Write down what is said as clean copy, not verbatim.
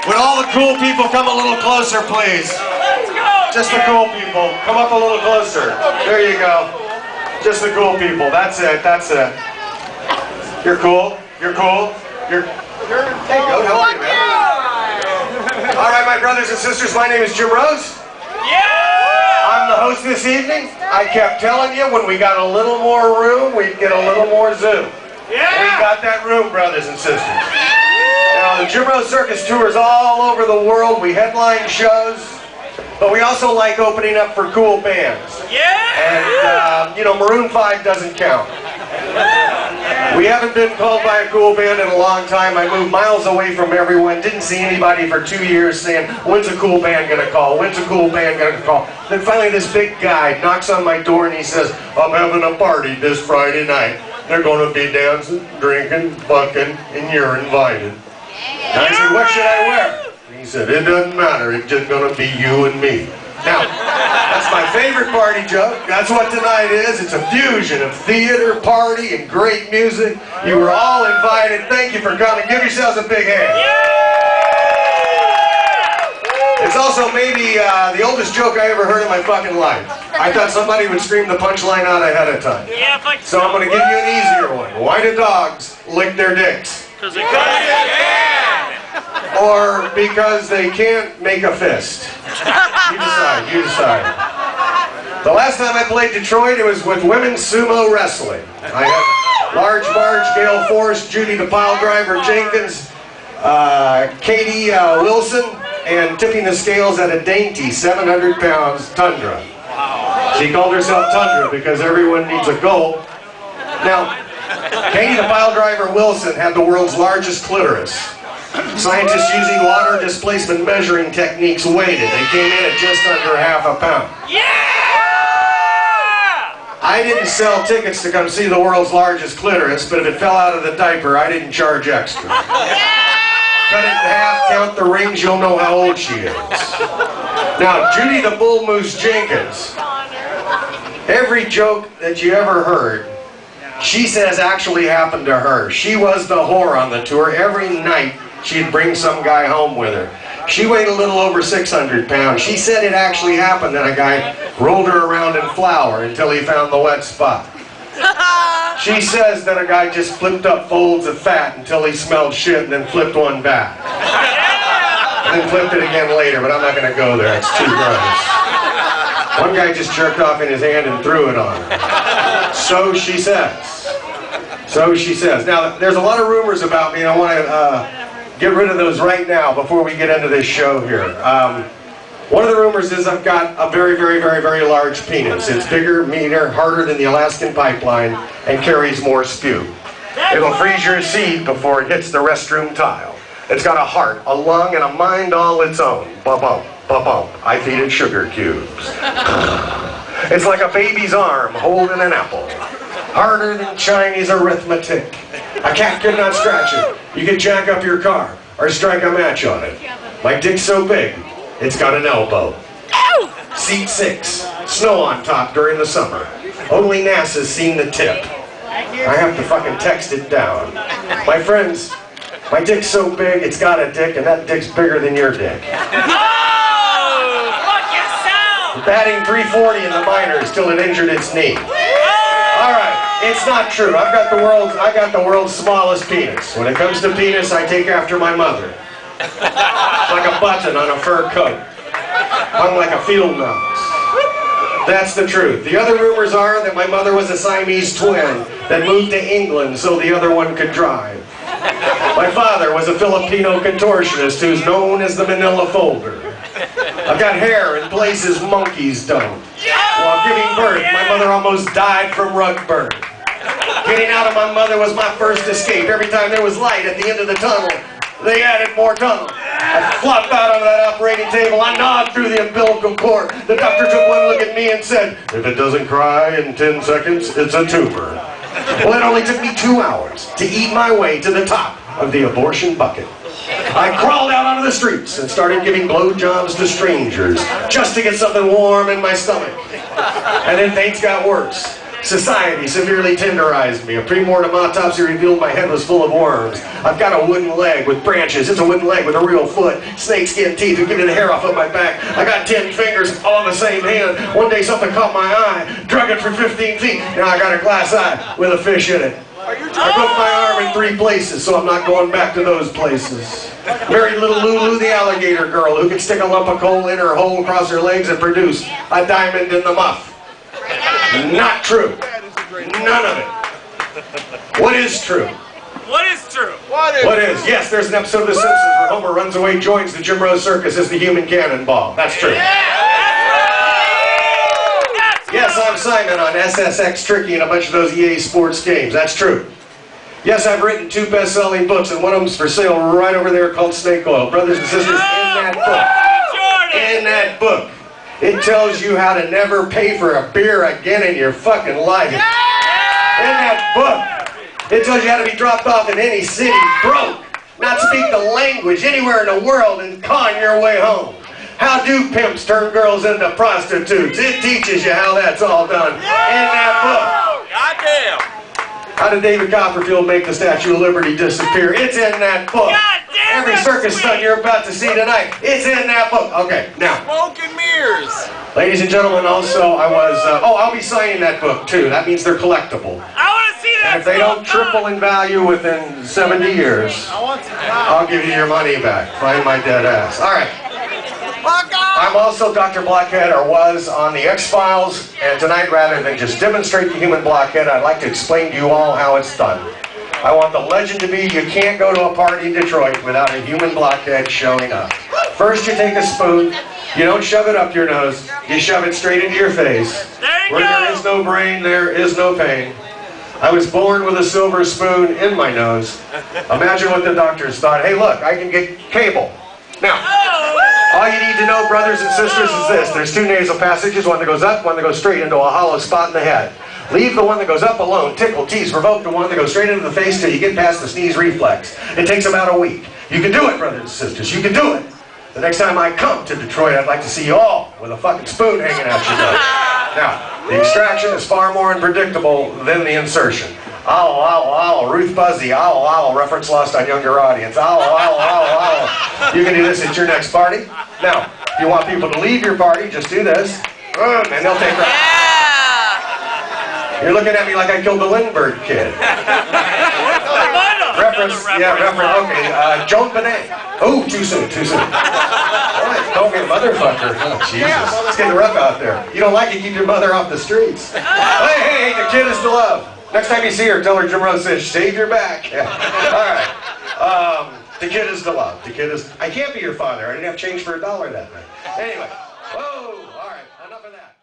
Would all the cool people come a little closer, please? Just the cool people. Come up a little closer. There you go. Just the cool people. That's it. That's it. You're cool. You're cool. Hey, go. How are you, man? All right, my brothers and sisters. My name is Jim Rose. I'm the host this evening. I kept telling you when we got a little more room, we'd get a little more Zoom. We got that room, brothers and sisters. Now, the Jim Rose Circus tours all over the world. We headline shows, but we also like opening up for cool bands. And, you know, Maroon 5 doesn't count. We haven't been called by a cool band in a long time. I moved miles away from everyone, didn't see anybody for 2 years saying, when's a cool band gonna call? When's a cool band gonna call? Then finally this big guy knocks on my door and he says, I'm having a party this Friday night. They're gonna be dancing, drinking, bucking, and you're invited. And I said, what should I wear? And he said, it doesn't matter, it's just gonna be you and me. Now, that's my favorite party joke. That's what tonight is. It's a fusion of theater, party, and great music. You were all invited. Thank you for coming. Give yourselves a big hand. It's also maybe the oldest joke I ever heard in my fucking life. I thought somebody would scream the punchline out ahead of time. So I'm going to give you an easier one. Why do dogs lick their dicks? Because they can. Or because they can't make a fist. You decide, you decide. The last time I played Detroit, it was with women's sumo wrestling. I had Large Barge, Gail Forrest, Judy the Pile Driver Jenkins, Katie Wilson, and tipping the scales at a dainty 700 pounds Tundra. She called herself Tundra because everyone needs a goal. Now, Katie the Pile Driver Wilson had the world's largest clitoris. Scientists using water displacement measuring techniques weighed it. They came in at just under half a pound. I didn't sell tickets to come see the world's largest clitoris, but if it fell out of the diaper, I didn't charge extra. Cut it in half, count the rings, you'll know how old she is. Now, Judy the Bull Moose Jenkins, every joke that you ever heard, she says actually happened to her. She was the whore on the tour. Every night, she'd bring some guy home with her. She weighed a little over 600 pounds. She said it actually happened that a guy rolled her around in flour until he found the wet spot. She says that a guy just flipped up folds of fat until he smelled shit and then flipped one back. And then flipped it again later, but I'm not going to go there. It's too gross. One guy just jerked off in his hand and threw it on her. So she says. So she says. Now, there's a lot of rumors about me, and I want to get rid of those right now before we get into this show here. One of the rumors is I've got a very, very, very, very large penis. It's bigger, meaner, harder than the Alaskan pipeline, and carries more spew. It'll freeze your seat before it hits the restroom tile. It's got a heart, a lung, and a mind all its own. Ba-bump, ba-bump. I feed it sugar cubes. It's like a baby's arm holding an apple. Harder than Chinese arithmetic. A cat could not scratch it. You could jack up your car or strike a match on it. My dick's so big, it's got an elbow. Seat 6. Snow on top during the summer. Only NASA's seen the tip. I have to fucking text it down. My friends, my dick's so big, it's got a dick, and that dick's bigger than your dick. Batting .340 in the minors till it injured its knee. Alright, it's not true. I got the world's smallest penis. When it comes to penis, I take after my mother. It's like a button on a fur coat. Hung like a field mouse. That's the truth. The other rumors are that my mother was a Siamese twin that moved to England so the other one could drive. My father was a Filipino contortionist who's known as the Manila Folder. I've got hair in places monkeys don't. While giving birth, my mother almost died from rug burn. Getting out of my mother was my first escape. Every time there was light at the end of the tunnel, they added more tunnel. I flopped out onto that operating table. I gnawed through the umbilical cord. The doctor took one look at me and said, if it doesn't cry in 10 seconds, it's a tumor. Well, it only took me 2 hours to eat my way to the top of the abortion bucket. I crawled out onto the streets and started giving blowjobs to strangers just to get something warm in my stomach. And then things got worse. Society severely tenderized me. A pre-mortem autopsy revealed my head was full of worms. I've got a wooden leg with branches. It's a wooden leg with a real foot. Snakeskin teeth would get the hair off of my back. I got 10 fingers all in the same hand. One day something caught my eye. Drug it for 15 feet. Now I got a glass eye with a fish in it. I broke my arm in 3 places, so I'm not going back to those places. Married little Lulu the alligator girl who could stick a lump of coal in her hole across her legs and produce a diamond in the muff. Not true. None of it. What is true? What is true? What is? Yes, there's an episode of The Simpsons where Homer runs away, joins the Jim Rose Circus as the human cannonball. That's true. Yes, I'm Simon on SSX Tricky and a bunch of those EA Sports games. That's true. Yes, I've written 2 best-selling books, and one of them's for sale right over there called Snake Oil. Brothers and sisters, in that book, it tells you how to never pay for a beer again in your fucking life. In that book, it tells you how to be dropped off in any city, broke, not speak the language anywhere in the world, and con your way home. How do pimps turn girls into prostitutes? It teaches you how that's all done in that book. Goddamn. How did David Copperfield make the Statue of Liberty disappear? It's in that book. Every circus stunt you're about to see tonight, it's in that book. Okay, now. Smoke and mirrors. Ladies and gentlemen, also I'll be signing that book too. That means they're collectible. I want to see that. And if they don't triple in value within 70 years, I'll give you your money back. Find my dead ass. All right. I'm also Dr. Blockhead, or was, on the X-Files, and tonight, rather than just demonstrate the human blockhead, I'd like to explain to you all how it's done. I want the legend to be you can't go to a party in Detroit without a human blockhead showing up. First you take a spoon, you don't shove it up your nose, you shove it straight into your face. Where there is no brain, there is no pain. I was born with a silver spoon in my nose. Imagine what the doctors thought. Hey look, I can get cable. Now, all you need to know, brothers and sisters, is this. There's 2 nasal passages, one that goes up, one that goes straight into a hollow spot in the head. Leave the one that goes up alone. Tickle, tease, provoke the one that goes straight into the face till you get past the sneeze reflex. It takes about a week. You can do it, brothers and sisters. You can do it. The next time I come to Detroit, I'd like to see you all with a fucking spoon hanging out your nose. Now, the extraction is far more unpredictable than the insertion. Owl, owl, owl, Ruth Buzzy, owl, owl, reference lost on younger audience. Owl, owl, owl, owl. You can do this at your next party. Now, if you want people to leave your party, just do this, and they'll take right. You're looking at me like I killed the Lindbergh kid. Reference, okay, Joan Benet. Oh, too soon, too soon. Don't be a motherfucker. Oh, Jesus, it's getting rough out there. You don't like it, keep your mother off the streets. Hey, the kid is to love. Next time you see her, tell her Jim Rose says, shave your back. All right. The kid is to love. The kid is... I can't be your father. I didn't have change for $1 that night. Anyway. Whoa. All right. Enough of that.